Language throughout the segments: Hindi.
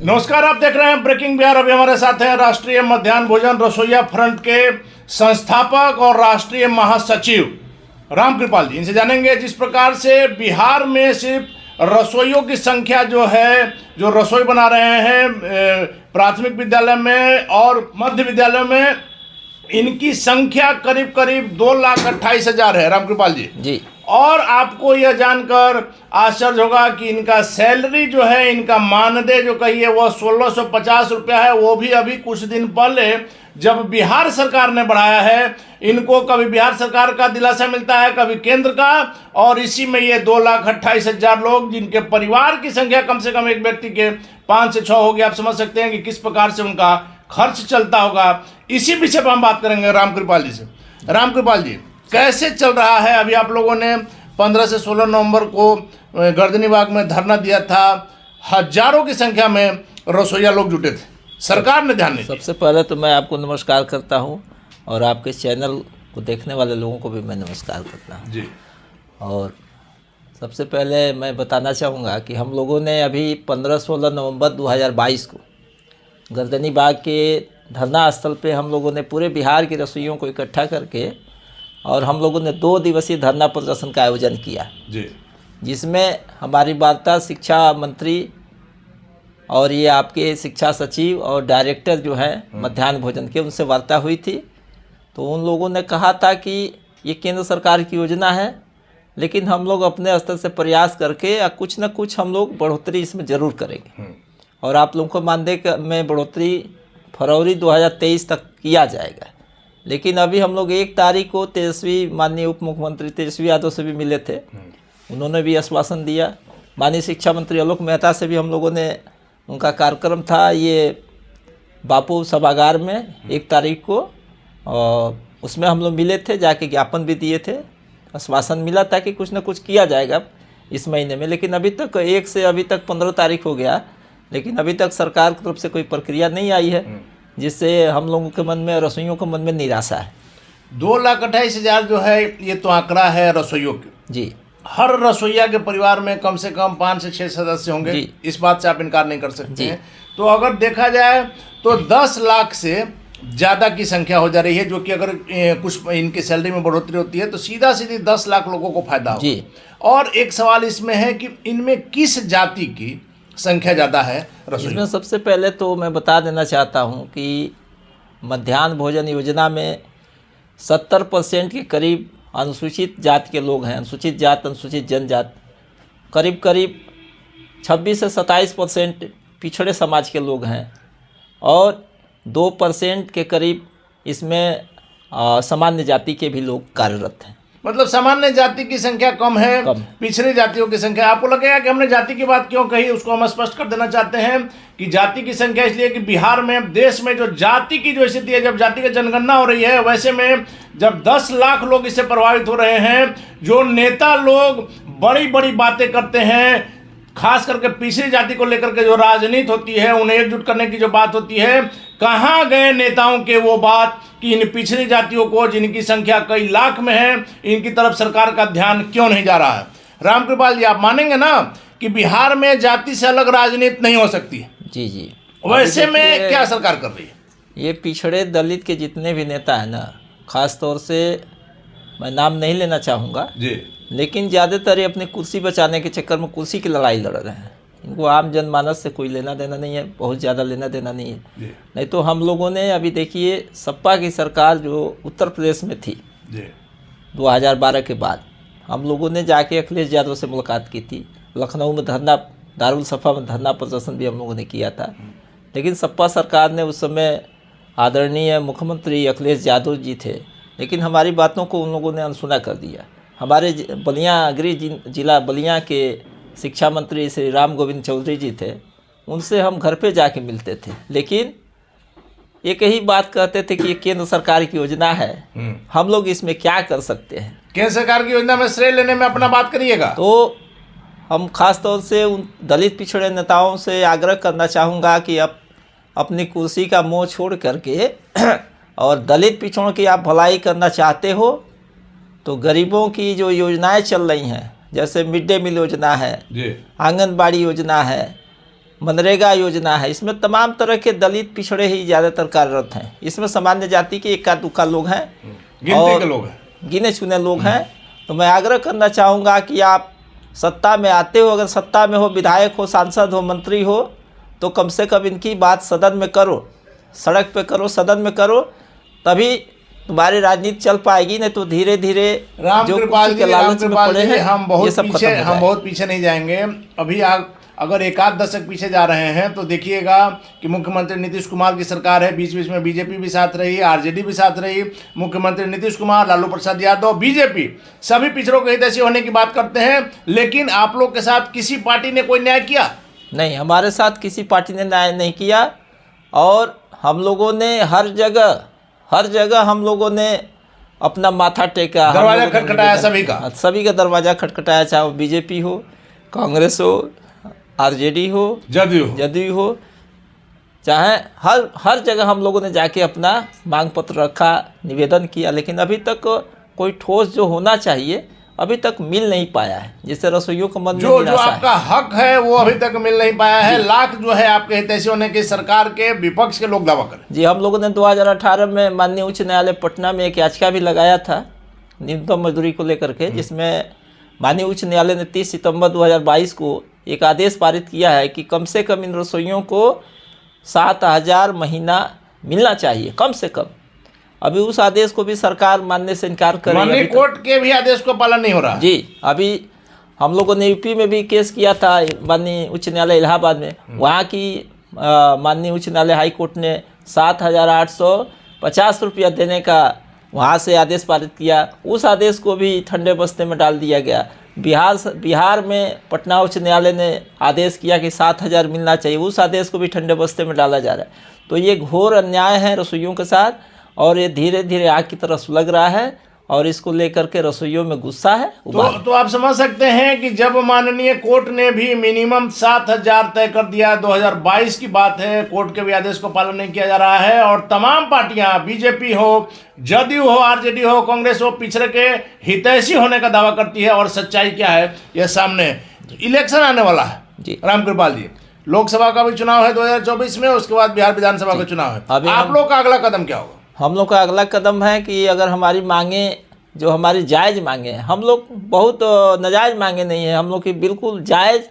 नमस्कार, आप देख रहे हैं ब्रेकिंग बिहार। अभी हमारे साथ हैं राष्ट्रीय मध्याह्न भोजन रसोइया फ्रंट के संस्थापक और राष्ट्रीय महासचिव रामकृपाल जी। इनसे जानेंगे जिस प्रकार से बिहार में सिर्फ रसोइयों की संख्या जो है, जो रसोई बना रहे हैं प्राथमिक विद्यालय में और मध्य विद्यालय में, इनकी संख्या करीब करीब 2,28,000 है रामकृपाल जी। और आपको यह जानकर आश्चर्य होगा कि इनका सैलरी जो है, इनका मानदेय जो कहिए वो 1,650 रुपया है। वो भी अभी कुछ दिन पहले जब बिहार सरकार ने बढ़ाया है, इनको कभी बिहार सरकार का दिलासा मिलता है, कभी केंद्र का, और इसी में ये 2,28,000 लोग, जिनके परिवार की संख्या कम से कम एक व्यक्ति के 5 से 6 होगी। आप समझ सकते हैं कि किस प्रकार से उनका खर्च चलता होगा। इसी विषय पर हम बात करेंगे रामकृपाल जी से। रामकृपाल जी, कैसे चल रहा है? अभी आप लोगों ने 15 से 16 नवंबर को गर्दनीबाग में धरना दिया था। हजारों की संख्या में रसोइया लोग जुटे थे, सरकार ने ध्यान नहीं दिया। सबसे पहले तो मैं आपको नमस्कार करता हूं और आपके चैनल को देखने वाले लोगों को भी मैं नमस्कार करता हूं जी। और सबसे पहले मैं बताना चाहूँगा कि हम लोगों ने अभी 15-16 नवंबर 2022 को गर्दनीबाग के धरना स्थल पे हम लोगों ने पूरे बिहार के रसोइयों को इकट्ठा करके और हम लोगों ने 2 दिवसीय धरना प्रदर्शन का आयोजन किया जी, जिसमें हमारी वार्ता शिक्षा मंत्री और ये आपके शिक्षा सचिव और डायरेक्टर जो हैं मध्याह्न भोजन के, उनसे वार्ता हुई थी। तो उन लोगों ने कहा था कि ये केंद्र सरकार की योजना है, लेकिन हम लोग अपने स्तर से प्रयास करके या कुछ न कुछ हम लोग बढ़ोतरी इसमें ज़रूर करेंगे। और आप लोगों को मानदेय में बढ़ोतरी फरवरी 2023 तक किया जाएगा। लेकिन अभी हम लोग 1 तारीख को माननीय उप मुख्यमंत्री तेजस्वी यादव से भी मिले थे। उन्होंने भी आश्वासन दिया। माननीय शिक्षा मंत्री आलोक मेहता से भी हम लोगों ने, उनका कार्यक्रम था ये बापू सभागार में 1 तारीख को, और उसमें हम लोग मिले थे, जाके ज्ञापन भी दिए थे। आश्वासन मिला था कि कुछ ना कुछ किया जाएगा इस महीने में। लेकिन अभी तक 1 से अभी तक 15 तारीख हो गया, लेकिन अभी तक सरकार की तरफ से कोई प्रक्रिया नहीं आई है, जिससे हम लोगों के मन में, रसोइयों के मन में निराशा है। 2,28,000 जो है ये तो आंकड़ा है रसोइयों की जी। हर हर रसोइया के परिवार में कम से कम 5 से 6 सदस्य होंगे, इस बात से आप इनकार नहीं कर सकते हैं। तो अगर देखा जाए तो 10 लाख से ज़्यादा की संख्या हो जा रही है, जो कि अगर कुछ इनकी सैलरी में बढ़ोतरी होती है तो सीधा सीधी 10 लाख लोगों को फायदा होगा। और एक सवाल इसमें है कि इनमें किस जाति की संख्या ज़्यादा है रसोई? इसमें सबसे पहले तो मैं बता देना चाहता हूं कि मध्याह्न भोजन योजना में 70% के करीब अनुसूचित जाति के लोग हैं। अनुसूचित जात, अनुसूचित जनजात, करीब करीब 26 से 27% पिछड़े समाज के लोग हैं और 2% के करीब इसमें सामान्य जाति के भी लोग कार्यरत हैं। मतलब सामान्य जाति की संख्या कम है, पिछड़ी जातियों की संख्या। आपको लगेगा कि हमने जाति की बात क्यों कही, उसको हम स्पष्ट कर देना चाहते हैं कि जाति की संख्या इसलिए कि बिहार में, देश में जो जाति की जो स्थिति है, जब जाति की जनगणना हो रही है, वैसे में जब 10 लाख लोग इससे प्रभावित हो रहे हैं, जो नेता लोग बड़ी बड़ी बातें करते हैं, खास करके पिछड़ी जाति को लेकर के जो राजनीति होती है, उन्हें एकजुट करने की जो बात होती है, कहाँ गए नेताओं के वो बात कि इन पिछड़ी जातियों को, जिनकी संख्या कई लाख में है, इनकी तरफ सरकार का ध्यान क्यों नहीं जा रहा है? रामकृपाल जी, आप मानेंगे ना कि बिहार में जाति से अलग राजनीति नहीं हो सकती? जी जी। वैसे में क्या सरकार कर रही है? ये पिछड़े दलित के जितने भी नेता हैं ना, खास तौर से मैं नाम नहीं लेना चाहूँगा जी, लेकिन ज़्यादातर ये अपनी कुर्सी बचाने के चक्कर में कुर्सी की लड़ाई लड़ रहे हैं। इनको आम जनमानस से कोई लेना देना नहीं है, बहुत ज़्यादा लेना देना नहीं है। नहीं तो हम लोगों ने अभी देखिए, सपा की सरकार जो उत्तर प्रदेश में थी 2012 के बाद, हम लोगों ने जाके अखिलेश यादव से मुलाकात की थी। लखनऊ में धरना, दारुल सफ़ा में धरना प्रदर्शन भी हम लोगों ने किया था। लेकिन सपा सरकार ने उस समय, आदरणीय मुख्यमंत्री अखिलेश यादव जी थे, लेकिन हमारी बातों को उन लोगों ने अनसुना कर दिया। हमारे बलिया, गृह जिला बलिया के शिक्षा मंत्री श्री राम गोविंद चौधरी जी थे, उनसे हम घर पे जाके मिलते थे, लेकिन एक ही बात कहते थे कि ये केंद्र सरकार की योजना है, हम लोग इसमें क्या कर सकते हैं। केंद्र सरकार की योजना में श्रेय लेने में अपना बात करिएगा। तो हम खास तौर से उन दलित पिछड़े नेताओं से आग्रह करना चाहूँगा कि अब अपनी कुर्सी का मोह छोड़ करके और दलित पिछड़ों की आप भलाई करना चाहते हो तो गरीबों की जो योजनाएं चल रही हैं, जैसे मिड डे मील योजना है, जी, आंगनबाड़ी योजना है, मनरेगा योजना है, इसमें तमाम तरह के दलित पिछड़े ही ज़्यादातर कार्यरत हैं। इसमें सामान्य जाति के इक्का दुक्का लोग हैं, गिनती के लोग हैं, गिने चुने लोग हैं। तो मैं आग्रह करना चाहूँगा कि आप सत्ता में आते हो, अगर सत्ता में हो, विधायक हो, सांसद हो, मंत्री हो, तो कम से कम इनकी बात सदन में करो, सड़क पे करो, सदन में करो, तभी तुम्हारी राजनीति चल पाएगी। नहीं तो धीरे धीरे जो कुर्सी के लालच में पड़े हैं हम ये सब खत्म हो हम जाएगा। बहुत पीछे नहीं जाएंगे। अभी अगर एक आध दशक पीछे जा रहे हैं तो देखिएगा कि मुख्यमंत्री नीतीश कुमार की सरकार है, बीच बीच में बीजेपी भी साथ रही, आरजेडी भी साथ रही। मुख्यमंत्री नीतीश कुमार, लालू प्रसाद यादव, बीजेपी सभी पिछड़ों के हितैषी होने की बात करते हैं, लेकिन आप लोग के साथ किसी पार्टी ने कोई न्याय किया नहीं, हमारे साथ किसी पार्टी ने न्याय नहीं किया। और हम लोगों ने हर जगह हम लोगों ने अपना माथा टेका, दरवाजा खटखटाया सभी का दरवाजा खटखटाया, चाहे वो बीजेपी हो, कांग्रेस हो, आरजेडी हो, जदयू हो, चाहे हर जगह हम लोगों ने जाके अपना मांग पत्र रखा, निवेदन किया, लेकिन अभी तक कोई ठोस जो होना चाहिए अभी तक मिल नहीं पाया है, जिससे रसोइयों को मन में जो निराशा है। आपका हक है वो अभी तक मिल नहीं पाया है। लाख जो है आपके हितैषी होने की सरकार के विपक्ष के लोग दावा करें। जी, हम लोगों ने 2018 में माननीय उच्च न्यायालय पटना में एक याचिका भी लगाया था न्यूनतम मजदूरी को लेकर के, जिसमें माननीय उच्च न्यायालय ने 30 सितंबर 2022 को एक आदेश पारित किया है कि कम से कम इन रसोइयों को 7,000 महीना मिलना चाहिए, कम से कम। अभी उस आदेश को भी सरकार मानने से इनकार कर रही है। कोर्ट के भी आदेश को पालन नहीं हो रहा। जी, अभी हम लोगों ने यूपी में भी केस किया था माननीय उच्च न्यायालय इलाहाबाद में, वहाँ की माननीय उच्च न्यायालय हाई कोर्ट ने 7,850 रुपया देने का वहाँ से आदेश पारित किया। उस आदेश को भी ठंडे बस्ते में डाल दिया गया। बिहार में पटना उच्च न्यायालय ने आदेश किया कि 7,000 मिलना चाहिए, उस आदेश को भी ठंडे बस्ते में डाला जा रहा है। तो ये घोर अन्याय है रसोइयों के साथ, और ये धीरे धीरे आग की तरह सुलग रहा है, और इसको लेकर के रसोइयों में गुस्सा है। तो आप समझ सकते हैं कि जब माननीय कोर्ट ने भी मिनिमम 7,000 तय कर दिया, 2022 की बात है, कोर्ट के भी आदेश को पालन नहीं किया जा रहा है, और तमाम पार्टियां, बीजेपी हो, जदयू हो, आरजेडी हो, कांग्रेस हो, पिछड़े के हितैषी होने का दावा करती है। और सच्चाई क्या है यह सामने इलेक्शन आने वाला है जी। रामकृपाल जी, लोकसभा का भी चुनाव है 2024 में, उसके बाद बिहार विधानसभा का चुनाव है। आप लोग का अगला कदम क्या होगा? हम लोग का अगला कदम है कि अगर हमारी मांगे जो हमारी जायज़ मांगे हैं, हम लोग बहुत नाजायज़ मांगे नहीं है, हम लोग की बिल्कुल जायज़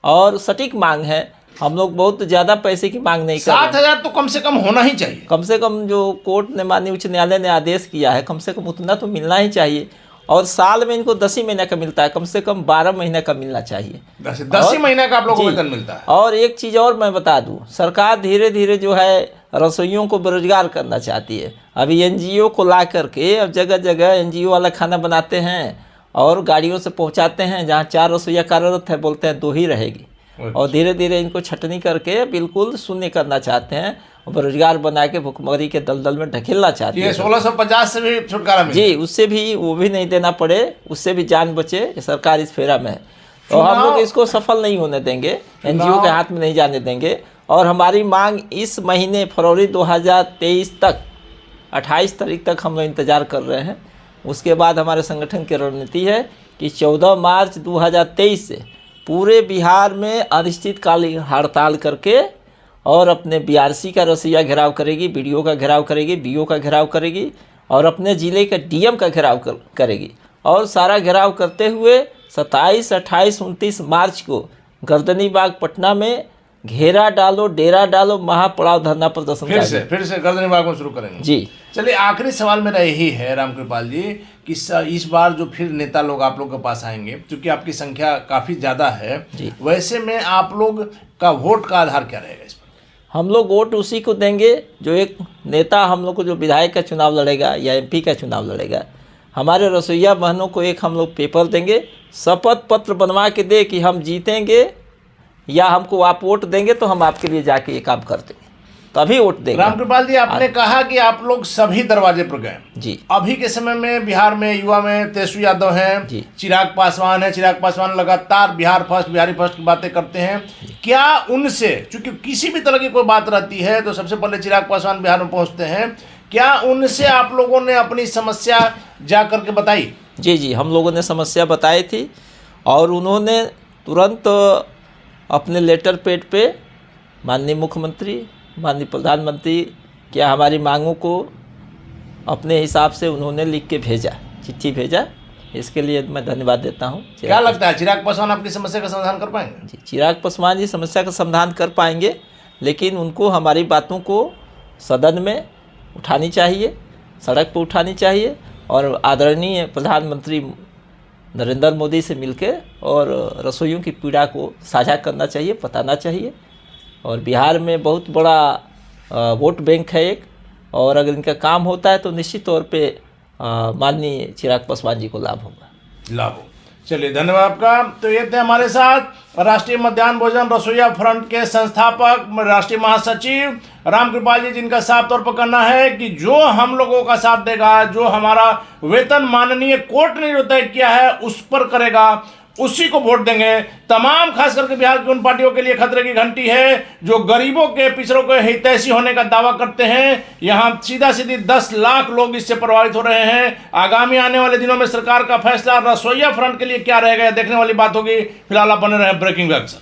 और सटीक मांग है। हम लोग बहुत ज़्यादा पैसे की मांग नहीं कर रहे। 7,000 तो कम से कम होना ही चाहिए। कम से कम जो कोर्ट ने माननीय उच्च न्यायालय ने आदेश किया है, कम से कम उतना तो मिलना ही चाहिए। और साल में इनको 10 ही महीने का मिलता है, कम से कम 12 महीने का मिलना चाहिए। 10 ही महीने का आप लोगों को वेतन मिलता है। और एक चीज़ और मैं बता दूं, सरकार धीरे धीरे जो है रसोइयों को बेरोजगार करना चाहती है। अभी एनजीओ को ला करके अब जगह जगह एनजीओ वाला खाना बनाते हैं और गाड़ियों से पहुंचाते हैं। जहां 4 रसोइया कार्यरत है, बोलते हैं 2 ही रहेगी। और धीरे धीरे इनको छटनी करके बिल्कुल शून्य करना चाहते हैं, बेरोजगार बना के भुखमरी के दलदल में ढकेलना चाहते हैं। 1650 से भी छुटकारा मिले जी, उससे भी वो भी नहीं देना पड़े, उससे भी जान बचे। सरकार इस फेरा में है, तो हम लोग इसको सफल नहीं होने देंगे, एनजीओ के हाथ में नहीं जाने देंगे। और हमारी मांग इस महीने फरवरी 2023 तक 28 तारीख तक हम लोग इंतज़ार कर रहे हैं। उसके बाद हमारे संगठन की रणनीति है कि 14 मार्च 2023 से पूरे बिहार में अनिश्चितकालीन हड़ताल करके और अपने बीआरसी का रसोइया घेराव करेगी, बीडीओ का घेराव करेगी, बीओ का घेराव करेगी और अपने ज़िले के डीएम का घेराव करेगी। और सारा घेराव करते हुए 27, 28, 29 मार्च को गर्दनी बाग पटना में घेरा डालो, डेरा डालो, महापड़ाव धरना प्रदर्शन फिर से गर्दनी बाग में शुरू करेंगे जी। चलिए, आखिरी सवाल मेरा यही है रामकृपाल जी कि इस बार जो फिर नेता लोग आप लोग के पास आएंगे, क्योंकि आपकी संख्या काफ़ी ज़्यादा है, वैसे में आप लोग का वोट का आधार क्या रहेगा इस पर? हम लोग वोट उसी को देंगे जो एक नेता हम लोग को, जो विधायक का चुनाव लड़ेगा या एमपी का चुनाव लड़ेगा। हमारे रसोइया बहनों को एक हम लोग पेपर देंगे, शपथ पत्र बनवा के दे कि हम जीतेंगे या हमको आप वोट देंगे तो हम आपके लिए जाके ये काम कर देंगे, तभी वोट देंगे। रामकृपाल जी, आपने कहा कि आप लोग सभी दरवाजे पर गए जी। अभी के समय में बिहार में युवा में तेजस्वी यादव हैं, चिराग पासवान है। चिराग पासवान लगातार बिहारी फर्स्ट की बातें करते हैं। क्या उनसे, चूंकि किसी भी तरह की कोई बात रहती है तो सबसे पहले चिराग पासवान बिहार में पहुंचते हैं, क्या उनसे आप लोगों ने अपनी समस्या जा करके बताई? जी, हम लोगों ने समस्या बताई थी। और उन्होंने तुरंत अपने लेटर पैड पे माननीय मुख्यमंत्री, माननीय प्रधानमंत्री क्या हमारी मांगों को अपने हिसाब से उन्होंने लिख के भेजा, चिट्ठी भेजा। इसके लिए मैं धन्यवाद देता हूँ। क्या लगता है चिराग पासवान आपकी समस्या का समाधान कर पाएंगे? जी, चिराग पासवान जी समस्या का समाधान कर पाएंगे, लेकिन उनको हमारी बातों को सदन में उठानी चाहिए, सड़क पर उठानी चाहिए और आदरणीय प्रधानमंत्री नरेंद्र मोदी से मिलकर और रसोइयों की पीड़ा को साझा करना चाहिए, बताना चाहिए। और बिहार में बहुत बड़ा वोट बैंक है एक, और अगर इनका काम होता है तो निश्चित तौर पे माननीय चिराग पासवान जी को लाभ होगा। लाभ हो। चलिए, धन्यवाद आपका। तो ये थे हमारे साथ राष्ट्रीय मध्याह्न भोजन रसोइया फ्रंट के संस्थापक, राष्ट्रीय महासचिव रामकृपाल जी, जिनका साफ तौर पर कहना है कि जो हम लोगों का साथ देगा, जो हमारा वेतन माननीय कोर्ट ने जो तय किया है उस पर करेगा, उसी को वोट देंगे। तमाम खास करके बिहार की उन पार्टियों के लिए खतरे की घंटी है जो गरीबों के, पिछड़ों के हितैषी होने का दावा करते हैं। यहां सीधा सीधी 10 लाख लोग इससे प्रभावित हो रहे हैं। आगामी आने वाले दिनों में सरकार का फैसला रसोइया फ्रंट के लिए क्या रहेगा, देखने वाली बात होगी। फिलहाल आप बने रहे ब्रेकिंग न्यूज़।